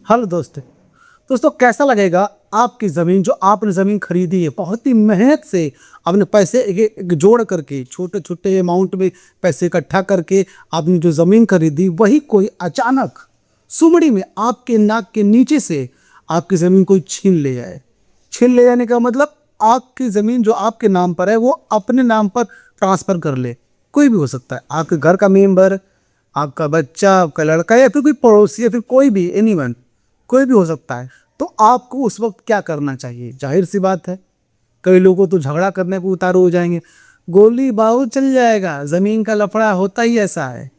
Hello दोस्तों कैसा लगेगा आपकी ज़मीन जो आपने ज़मीन खरीदी है बहुत ही मेहनत से आपने पैसे एक जोड़ करके छोटे छोटे अमाउंट में पैसे इकट्ठा करके आपने जो ज़मीन खरीदी वही कोई अचानक सुमड़ी में आपके नाक के नीचे से आपकी ज़मीन कोई छीन ले जाने का मतलब आपकी ज़मीन जो आपके नाम पर है वो अपने नाम पर ट्रांसफ़र कर ले। कोई भी हो सकता है, आपके घर का मेंबर, आपका बच्चा, आपका लड़का या फिर कोई पड़ोसी या फिर कोई भी एनीवन, कोई भी हो सकता है। तो आपको उस वक्त क्या करना चाहिए? जाहिर सी बात है, कई लोगों तो झगड़ा करने पे उतारू हो जाएंगे, गोली बारूद चल जाएगा। ज़मीन का लफड़ा होता ही ऐसा है।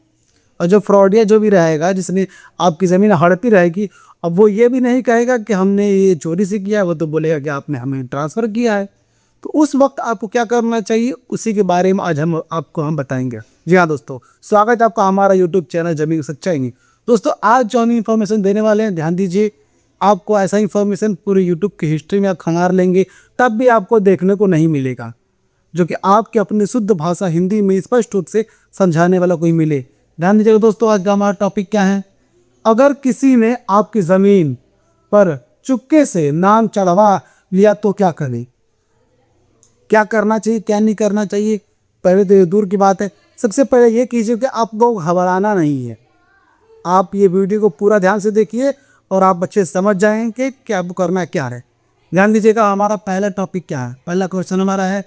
और जो फ्रॉडिया जो भी रहेगा, जिसने आपकी ज़मीन हड़पी रहेगी, अब वो ये भी नहीं कहेगा कि हमने ये चोरी से किया है, वो तो बोलेगा कि आपने हमें ट्रांसफ़र किया है। तो उस वक्त आपको क्या करना चाहिए, उसी के बारे में आज हम बताएंगे। जी हाँ दोस्तों, स्वागत है आपका हमारा यूट्यूब चैनल ज़मीन की सच्चाई में। दोस्तों आज जो हम इन्फॉर्मेशन देने वाले हैं, ध्यान दीजिए, आपको ऐसा इन्फॉर्मेशन पूरे यूट्यूब की हिस्ट्री में आप खंगार लेंगे तब भी आपको देखने को नहीं मिलेगा, जो कि आपके अपनी शुद्ध भाषा हिंदी में स्पष्ट रूप से समझाने वाला कोई मिले। ध्यान दीजिएगा दोस्तों, आज का हमारा टॉपिक क्या है। अगर किसी ने आपकी ज़मीन पर चुपके से नाम चढ़वा लिया तो क्या करें, क्या करना चाहिए, क्या नहीं करना चाहिए। पहले तो ये दूर की बात है, सबसे पहले ये कीजिए कि आपको घबराना नहीं है। आप ये वीडियो को पूरा ध्यान से देखिए और आप अच्छे समझ जाएंगे कि आपको करना क्या है। ध्यान दीजिएगा, हमारा पहला टॉपिक क्या है। पहला क्वेश्चन हमारा है,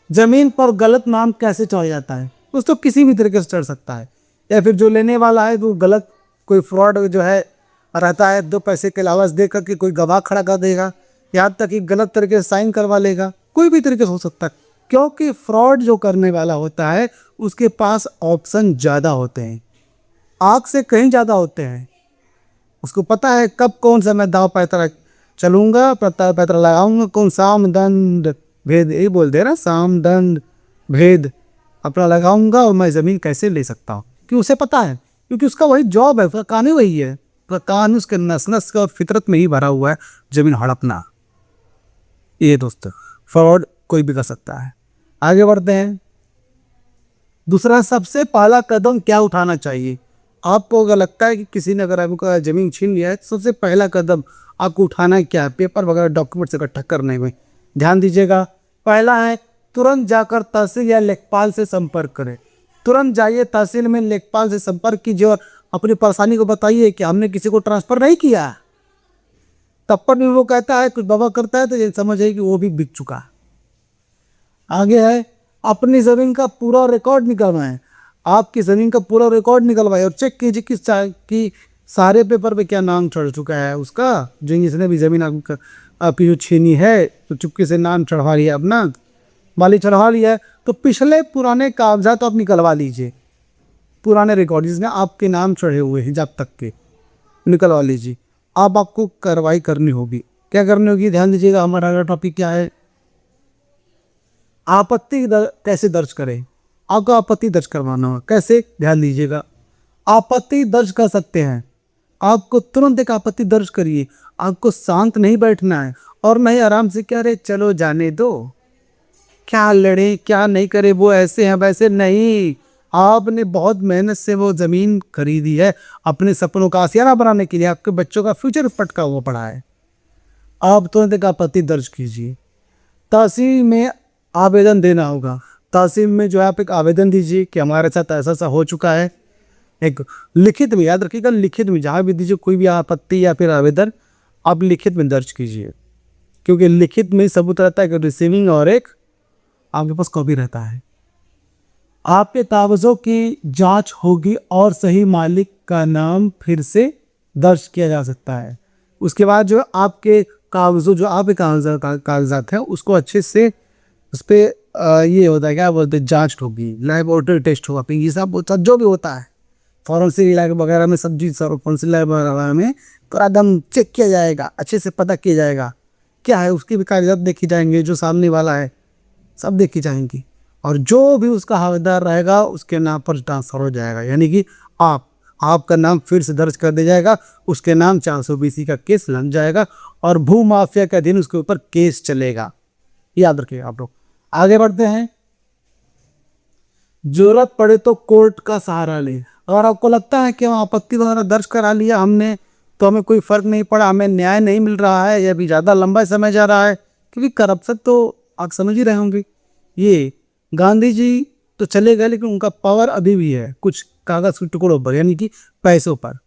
ज़मीन पर गलत नाम कैसे चढ़ जाता है। दोस्तों किसी भी तरीके से चढ़ सकता है, या फिर जो लेने वाला है वो गलत कोई फ्रॉड जो है रहता है, 2 पैसे के लालच दे करके कोई गवाह खड़ा कर देगा, यहाँ तक कि गलत तरीके से साइन करवा लेगा। कोई भी तरीके से हो सकता है, क्योंकि फ्रॉड जो करने वाला होता है उसके पास ऑप्शन ज़्यादा होते हैं, आग से कहीं ज़्यादा होते हैं। उसको पता है कब कौन सा मैं दाव पैतरा चलूँगा, प्रताप पैतरा लगाऊंगा, कौन साम दंड भेद, यही बोल दे रहा, साम दंड भेद अपना लगाऊंगा और मैं ज़मीन कैसे ले सकता हूँ। क्योंकि उसे पता है, क्योंकि उसका वही जॉब है, उसका काम ही वही है, उसका काम उसके नस नस का फितरत में ही भरा हुआ है ज़मीन हड़पना। ये दोस्त फ्रॉड कोई भी कर सकता है। आगे बढ़ते हैं। दूसरा, सबसे पहला कदम क्या उठाना चाहिए। आपको अगर लगता है कि किसी ने अगर आपका ज़मीन छीन लिया है, सबसे पहला कदम आपको उठाना है क्या है, पेपर वगैरह डॉक्यूमेंट्स इकट्ठा करने में। ध्यान दीजिएगा, पहला है तुरंत जाकर तहसील या लेखपाल से संपर्क करें। तुरंत जाइए तहसील में, लेखपाल से संपर्क कीजिए और अपनी परेशानी को बताइए कि हमने किसी को ट्रांसफ़र नहीं किया। तब पर भी वो कहता है, कुछ बाबा करता है, तो ये समझिए कि वो भी बिक चुका है। आगे है, अपनी ज़मीन का पूरा रिकॉर्ड निकलवाएं। आपकी ज़मीन का पूरा रिकॉर्ड निकलवाएं और चेक कीजिए कि सारे पेपर पे क्या नाम चढ़ चुका है उसका। जो जिसने भी ज़मीन आपकी जो छीनी है तो चुपके से नाम चढ़वा लिया, अपना माली चढ़वा लिया है, तो पिछले पुराने कागजात आप निकलवा लीजिए। पुराने रिकॉर्ड जिसमें आपके नाम चढ़े हुए हैं जब तक के, निकलवा लीजिए। अब आपको कार्रवाई करनी होगी। क्या करनी होगी, ध्यान दीजिएगा, हमारा अगला टॉपिक क्या है। आपत्ति कैसे दर्ज करें। आपको आपत्ति दर्ज करवाना होगा, कैसे, ध्यान दीजिएगा। आपत्ति दर्ज कर सकते हैं, आपको तुरंत एक आपत्ति दर्ज करिए। आपको शांत नहीं बैठना है और नहीं आराम से क्या रे चलो जाने दो, क्या लड़े क्या नहीं करे, वो ऐसे हैं वैसे नहीं। आपने बहुत मेहनत से वो ज़मीन खरीदी है, अपने सपनों का आशियाना बनाने के लिए, आपके बच्चों का फ्यूचर पटका हुआ पड़ा है। आप तुरंत एक आपत्ति दर्ज कीजिए। तहसील में आवेदन देना होगा। तहसील में जो है आप एक आवेदन दीजिए कि हमारे साथ ऐसा ऐसा हो चुका है। एक लिखित में, याद रखिएगा, लिखित में जहाँ भी दीजिए कोई भी आपत्ति या फिर आवेदन, आप लिखित में दर्ज कीजिए, क्योंकि लिखित में सबूत रहता है कि रिसीविंग और एक आपके पास कॉपी रहता है। आपके कागजों की जांच होगी और सही मालिक का नाम फिर से दर्ज किया जा सकता है। उसके बाद जो आपके कागजों, जो आपके कागजात हैं, उसको अच्छे से उस पर ये होता है, क्या बोलते हैं, जांच होगी, लैबोरेटरी टेस्ट होगा, फिर ये सब जो भी होता है फॉरेंसिक लैब वगैरह में, सब चीज़ फॉरेंसिक लैब वगैरह में पूरा एकदम चेक किया जाएगा, अच्छे से पता किया जाएगा क्या है। उसकी भी कागजात देखी जाएंगे, जो सामने वाला है सब देखी जाएंगी, और जो भी उसका हकदार रहेगा उसके नाम पर ट्रांसफ़र हो जाएगा। यानी कि आपका नाम फिर से दर्ज कर दिया जाएगा, उसके नाम 420 का केस लग जाएगा और भू माफिया के अधीन उसके ऊपर केस चलेगा। याद रखिएगा आप लोग। आगे बढ़ते हैं। जरूरत पड़े तो कोर्ट का सहारा ले। अगर आपको लगता है कि आपत्ति वगैरह दर्ज करा लिया हमने, तो हमें कोई फ़र्क नहीं पड़ा, हमें न्याय नहीं मिल रहा है या भी ज़्यादा लंबा समय जा रहा है, क्योंकि करप्शन तो आप समझ ही रहे होंगे। ये गांधी जी तो चले गए, लेकिन उनका पावर अभी भी है कुछ कागज़ के टुकड़ों पर, यानी कि पैसों पर।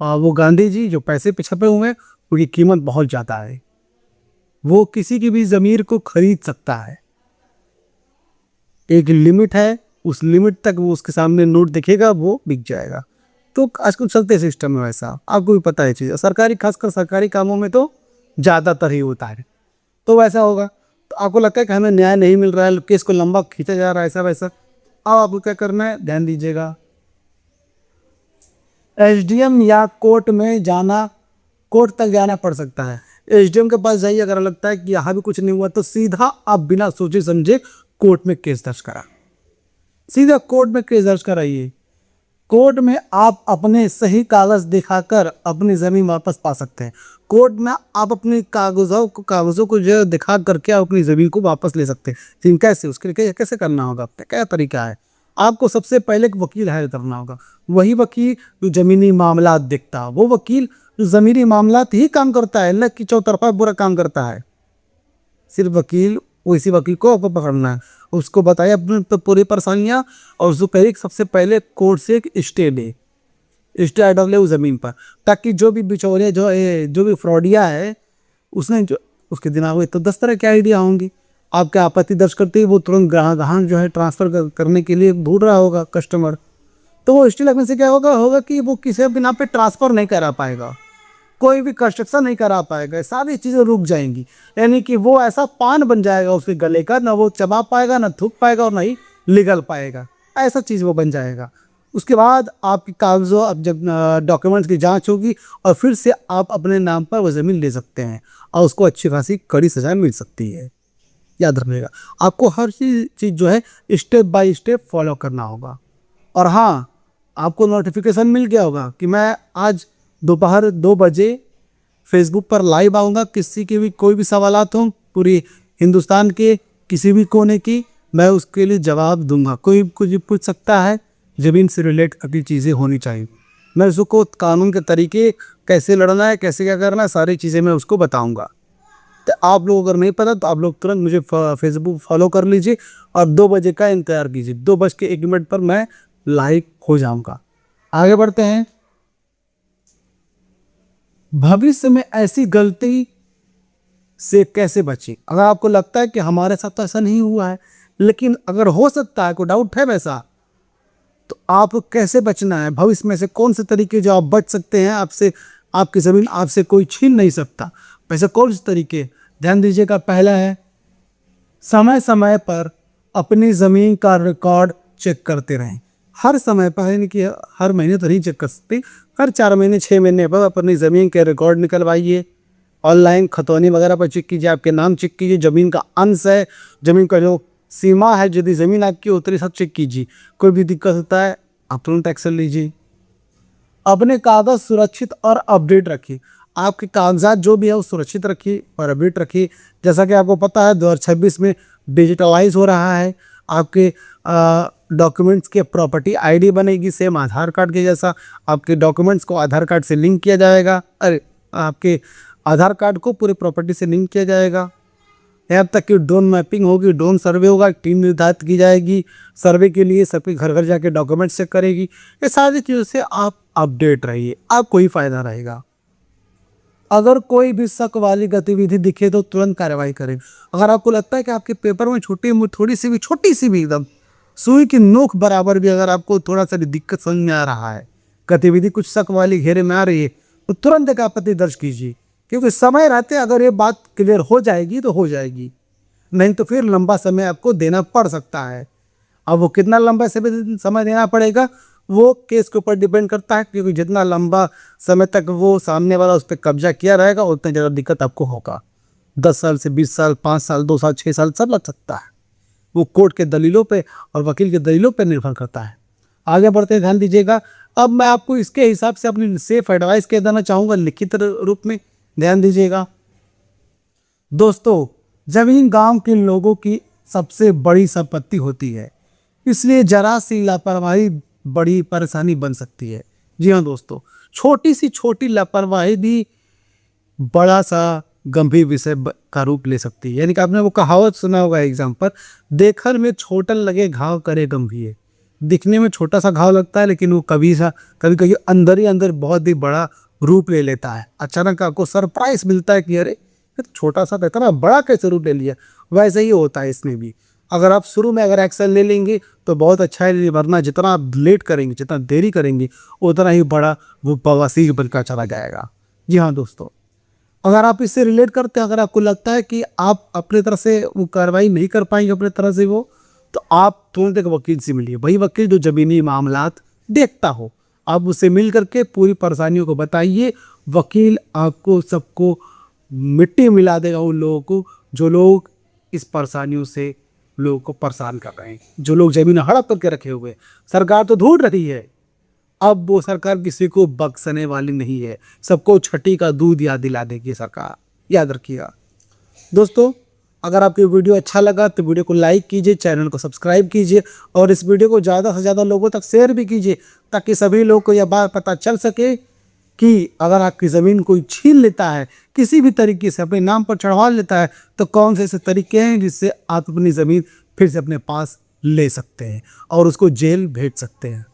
और वो गांधी जी जो पैसे पे छपे हुए हैं, उनकी कीमत बहुत ज़्यादा है। वो किसी की भी ज़मीर को खरीद सकता है। एक लिमिट है, उस लिमिट तक वो उसके सामने नोट दिखेगा, वो बिक जाएगा। तो आजकल चलते सिस्टम है वैसा, आपको भी पता है चीज़। सरकारी, खासकर सरकारी कामों में तो ज़्यादातर ही होता है। तो वैसा होगा, तो आपको लगता है कि हमें न्याय नहीं मिल रहा है, केस को लंबा खींचा जा रहा है, ऐसा वैसा। अब आपको क्या करना है, ध्यान दीजिएगा। एसडीएम या कोर्ट में जाना, कोर्ट तक जाना पड़ सकता है। एसडीएम के पास जाइए, अगर लगता है कि यहाँ भी कुछ नहीं हुआ तो सीधा आप बिना सोचे समझे कोर्ट में केस दर्ज करा, सीधा कोर्ट में केस दर्ज कराइए। कोर्ट में आप अपने सही कागज दिखाकर अपनी ज़मीन वापस पा सकते हैं। कोर्ट में आप अपने कागज़ों को जो दिखा करके आप अपनी ज़मीन को वापस ले सकते हैं। लेकिन कैसे, उसके लिए कैसे करना होगा, क्या तरीका है? आपको सबसे पहले एक वकील हायर करना होगा। वही वकील जो ज़मीनी मामलात देखता है, वो वकील जो ज़मीनी मामलात ही काम करता है, न कि चौतरफा बुरा काम करता है। सिर्फ वकील, उसी वकील को आपको पकड़ना है, उसको बताइए अपनी पूरी परेशानियाँ, और उसको कहिए सबसे पहले कोर्ट से एक स्टे ले, स्टे ऑर्डर ले उस ज़मीन पर, ताकि जो भी बिचौलिया जो भी फ्रॉडिया है, उसने जो उसके दिमाग में तो 10 तरह की आइडिया होंगी। आपके आपत्ति दर्ज करते ही वो तुरंत ग्राहक जो है ट्रांसफ़र करने के लिए ढूंढ रहा होगा कस्टमर। तो वो स्टे लगने से क्या होगा कि वो किसी भी नाम पे ट्रांसफ़र नहीं करा पाएगा, कोई भी कंस्ट्रक्शन नहीं करा पाएगा, सारी चीज़ें रुक जाएंगी। यानी कि वो ऐसा पान बन जाएगा उसके गले का, ना वो चबा पाएगा, ना थूक पाएगा, और ना ही निगल पाएगा, ऐसा चीज़ वो बन जाएगा। उसके बाद आपकी कागज़ों, अब जब डॉक्यूमेंट्स की जांच होगी, और फिर से आप अपने नाम पर वो ज़मीन ले सकते हैं, और उसको अच्छी खासी कड़ी सज़ा मिल सकती है। याद रखिएगा, आपको हर चीज़ जो है स्टेप बाय स्टेप फॉलो करना होगा। और हाँ, आपको नोटिफिकेशन मिल गया होगा कि मैं आज दोपहर 2 बजे फेसबुक पर लाइव आऊँगा। किसी के भी कोई भी सवालात हों, पूरी हिंदुस्तान के किसी भी कोने की, मैं उसके लिए जवाब दूंगा। कोई कुछ भी पूछ सकता है, ज़मीन से रिलेट अपनी चीज़ें होनी चाहिए। मैं उसको कानून के तरीके, कैसे लड़ना है, कैसे क्या करना है, सारी चीज़ें मैं उसको बताऊँगा। तो आप लोग अगर नहीं पता तो आप लोग तुरंत मुझे फेसबुक फॉलो कर लीजिए, और 2 बजे का इंतज़ार कीजिए। 2:01 पर मैं लाइव हो जाऊँगा। आगे बढ़ते हैं। भविष्य में ऐसी गलती से कैसे बचें? अगर आपको लगता है कि हमारे साथ तो ऐसा नहीं हुआ है, लेकिन अगर हो सकता है, कोई डाउट है वैसा, तो आपको कैसे बचना है, भविष्य में से कौन से तरीके जो आप बच सकते हैं, आपसे आपकी ज़मीन आपसे कोई छीन नहीं सकता, वैसे कौन से तरीके, ध्यान दीजिएगा। पहला है, समय समय पर अपनी ज़मीन का रिकॉर्ड चेक करते रहें। हर समय पर, यानी कि हर महीने तो नहीं चेक कर सकते, हर 4 महीने 6 महीने पर अपनी ज़मीन के रिकॉर्ड निकलवाइए। ऑनलाइन खतौनी वगैरह पर चेक कीजिए, आपके नाम चेक कीजिए, ज़मीन का अंश है, ज़मीन का जो सीमा है, यदि ज़मीन आपकी उतनी सब चेक कीजिए। कोई भी दिक्कत होता है आप तुरंत एक्शन लीजिए। अपने कागज़ सुरक्षित और अपडेट रखिए। आपके कागजात जो भी है वो सुरक्षित रखिए और अपडेट रखिए। जैसा कि आपको पता है 2026 में डिजिटलाइज हो रहा है। आपके डॉक्यूमेंट्स के प्रॉपर्टी आईडी बनेगी, सेम आधार कार्ड के जैसा। आपके डॉक्यूमेंट्स को आधार कार्ड से लिंक किया जाएगा, आपके आधार कार्ड को पूरी प्रॉपर्टी से लिंक किया जाएगा। यहाँ तक कि ड्रोन मैपिंग होगी, ड्रोन सर्वे होगा, टीम निर्धारित की जाएगी सर्वे के लिए, सबके घर घर जाके डॉक्यूमेंट्स चेक करेगी। ये सारी चीज़ों से आप अपडेट रहिए, आपको ही फायदा रहेगा। अगर कोई भी शक वाली गतिविधि दिखे तो तुरंत कार्रवाई करें। अगर आपको लगता है कि आपके पेपर में छोटी सी भी एकदम सुई की नोक बराबर भी अगर आपको थोड़ा सा भी दिक्कत समझ में आ रहा है, गतिविधि कुछ शक वाली घेरे में आ रही है, तो तुरंत एक आपत्ति दर्ज कीजिए। क्योंकि समय रहते अगर ये बात क्लियर हो जाएगी तो हो जाएगी, नहीं तो फिर लंबा समय आपको देना पड़ सकता है। अब वो कितना लंबा समय देना पड़ेगा वो केस के ऊपर डिपेंड करता है, क्योंकि जितना लंबा समय तक वो सामने वाला उस पर कब्जा किया रहेगा उतनी ज़्यादा दिक्कत आपको होगा। 10 साल से 20 साल, 5 साल, 2 साल, 6 साल सब लग सकता है। वो कोर्ट के दलीलों पे और वकील के दलीलों पे निर्भर करता है। आगे बढ़ते ध्यान दीजिएगा। अब मैं आपको इसके हिसाब से अपनी सेफ एडवाइस कह देना चाहूँगा लिखित रूप में, ध्यान दीजिएगा। दोस्तों, ज़मीन गांव के लोगों की सबसे बड़ी संपत्ति होती है, इसलिए जरा सी लापरवाही बड़ी परेशानी बन सकती है। जी हाँ दोस्तों, छोटी सी छोटी लापरवाही भी बड़ा सा गंभीर विषय का रूप ले सकती है। यानी कि आपने वो कहावत सुना होगा एग्जाम्पल, देखर में छोटन लगे घाव करे गंभीर। दिखने में छोटा सा घाव लगता है लेकिन वो कभी कभी अंदर ही अंदर बहुत ही बड़ा रूप ले लेता है। अचानक आपको सरप्राइज मिलता है कि अरे ये तो छोटा सा था, इतना बड़ा कैसे रूप ले लिया। वैसे ही होता है इसमें भी। अगर आप शुरू में अगर एक्शन ले लेंगे तो बहुत अच्छा है, वरना जितना आप लेट करेंगे, जितना देरी करेंगे, उतना ही बड़ा वो बवासीर बनकर चला जाएगा। जी हाँ दोस्तों, अगर आप इससे रिलेट करते हैं, अगर आपको लगता है कि आप अपने तरफ से वो कार्रवाई नहीं कर पाएंगे अपने तरफ से वो, तो आप तुरंत एक वकील से मिलिए। वही वकील जो ज़मीनी मामलात देखता हो, आप उससे मिल करके पूरी परेशानियों को बताइए। वकील आपको सबको मिट्टी मिला देगा उन लोगों को जो लोग इस परेशानियों से लोगों को परेशान कर रहे हैं, जो लोग ज़मीन हड़प करके रखे हुए हैं। सरकार तो ढूंढ रही है, अब वो सरकार किसी को बख्शने वाली नहीं है। सबको छठी का दूध याद दिला देगी सरकार, याद रखिएगा दोस्तों। अगर आपको वीडियो अच्छा लगा तो वीडियो को लाइक कीजिए, चैनल को सब्सक्राइब कीजिए और इस वीडियो को ज़्यादा से ज़्यादा लोगों तक शेयर भी कीजिए, ताकि सभी लोगों को यह बात पता चल सके कि अगर आपकी ज़मीन कोई छीन लेता है, किसी भी तरीके से अपने नाम पर चढ़वा लेता है, तो कौन से ऐसे तरीके हैं जिससे आप अपनी ज़मीन फिर से अपने पास ले सकते हैं और उसको जेल भेज सकते हैं।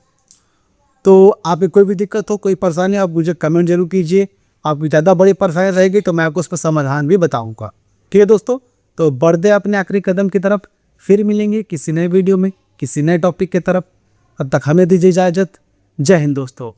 तो आप कोई भी दिक्कत हो, कोई परेशानी, आप मुझे कमेंट जरूर कीजिए। आप ज़्यादा बड़ी परेशानी रहेगी तो मैं आपको उस पर समाधान भी बताऊंगा। ठीक है दोस्तों, तो बढ़ते अपने आखिरी कदम की तरफ। फिर मिलेंगे किसी नए वीडियो में, किसी नए टॉपिक की तरफ। तब तक हमें दीजिए इजाज़त। जय हिंद दोस्तों।